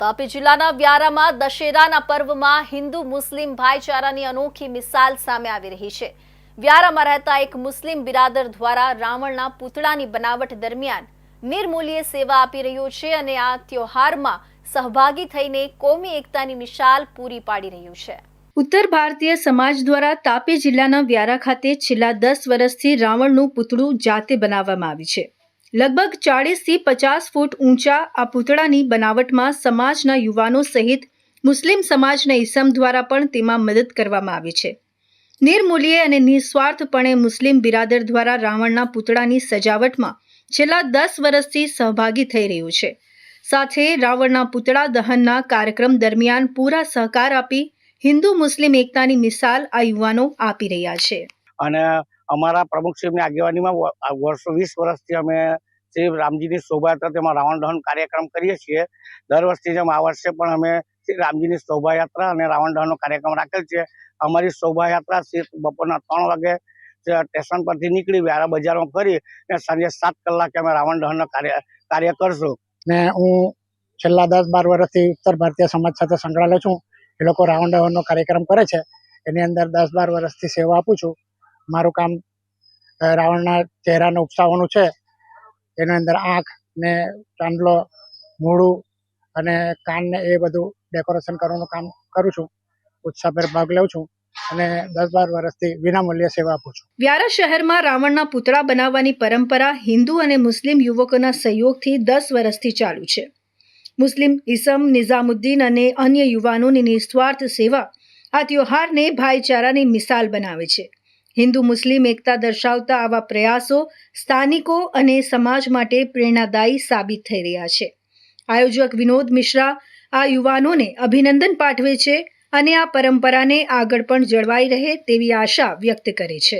તાપી જિલ્લાના વ્યારામાં દશેરાના પર્વમાં હિન્દુ મુસ્લિમ ભાઈચારાની અનોખી મિસાલ સામે આવી રહી છે। વ્યારામાં રહેતા એક મુસ્લિમ બિરાદર દ્વારા રાવણના પૂતળાની બનાવટ દરમિયાન નિર્મૂલ્ય સેવા આપી રહ્યો છે અને આ તહેવારમાં સહભાગી થઈને કોમી એકતાની મિસાલ પૂરી પાડી રહ્યું છે। ઉત્તર ભારતીય સમાજ દ્વારા તાપી જિલ્લાના વ્યારા ખાતે છેલ્લા 10 વર્ષથી રાવણનું પૂતળું જાતે બનાવવામાં આવ્યું છે। લગભગ 40 થી 50 ફૂટ ઊંચા આ પૂતળાની બનાવટમાં સમાજના યુવાનો સહિત મુસ્લિમ સમાજના ઈસમ દ્વારા પણ તેમાં મદદ કરવામાં આવી છે। નિર્મૂલ્યે અને નિસ્વાર્થપણે મુસ્લિમ બિરાદર દ્વારા રાવણના પૂતળાની સજાવટમાં છેલ્લા 10 વર્ષથી સહભાગી થઈ રહ્યું છે। સાથે રાવણના પૂતળા દહનના કાર્યક્રમ દરમિયાન પૂરા સહકાર આપી હિન્દુ મુસ્લિમ એકતાની મિસાલ આ યુવાનો આપી રહ્યા છે। અને અમારા પ્રમુખશ્રીની આગેવાનીમાં વર્ષો 20 વર્ષથી અમે શ્રી રામજીની શોભાયાત્રા તેમાં રાવણ દહન કાર્યક્રમ કરીએ છીએ। દર વર્ષથી જેમ આ વર્ષે પણ અમે શ્રી રામજીની શોભાયાત્રા અને રાવણ દહનનો કાર્યક્રમ રાખેલ છે। અમારી શોભાયાત્રા બપોરના 3 વાગે સ્ટેશન પરથી નીકળી વ્યારા બજારમાં ફરી અને સાંજે 7 કલાકે અમે રાવણ દહનનો કાર્ય કરશું। ને હું છેલ્લા 10-12 વર્ષથી ઉત્તર ભારતીય સમાજ સાથે સંકળાયેલો છું। એ લોકો રાવણ દહનનો કાર્યક્રમ કરે છે, એની અંદર 10-12 વર્ષથી સેવા આપું છું। મારું કામ રાવણના ચહેરાને ઉપસાવવાનું છે। એની અંદર આંખ ને ચાંદલો, મૂળું અને કાન ને એ બધું ડેકોરેશન કરવાનું કામ કરું છું। ઉત્સાહભેર ભાગ લઉં છું અને 10-12 વર્ષથી વિનામૂલ્યે સેવા આપું છું। વ્યારા શહેરમાં રાવણના પૂતળા બનાવવાની પરંપરા હિન્દુ અને મુસ્લિમ યુવકોના સહયોગથી 10 વર્ષથી ચાલુ છે। મુસ્લિમ ઈસમ નિઝામુદ્દીન અને અન્ય યુવાનોની નિસ્વાર્થ સેવા આ તહેવારને ભાઈચારાની મિસાલ બનાવે છે। હિન્દુ મુસ્લિમ એકતા દર્શાવતા આવા પ્રયાસો સ્થાનિકો અને સમાજ માટે પ્રેરણાદાયી સાબિત થઈ રહ્યા છે। આયોજક વિનોદ મિશ્રા આ યુવાનોને અભિનંદન પાઠવે છે અને આ પરંપરાને આગળ પણ જળવાઈ રહે તેવી આશા વ્યક્ત કરે છે।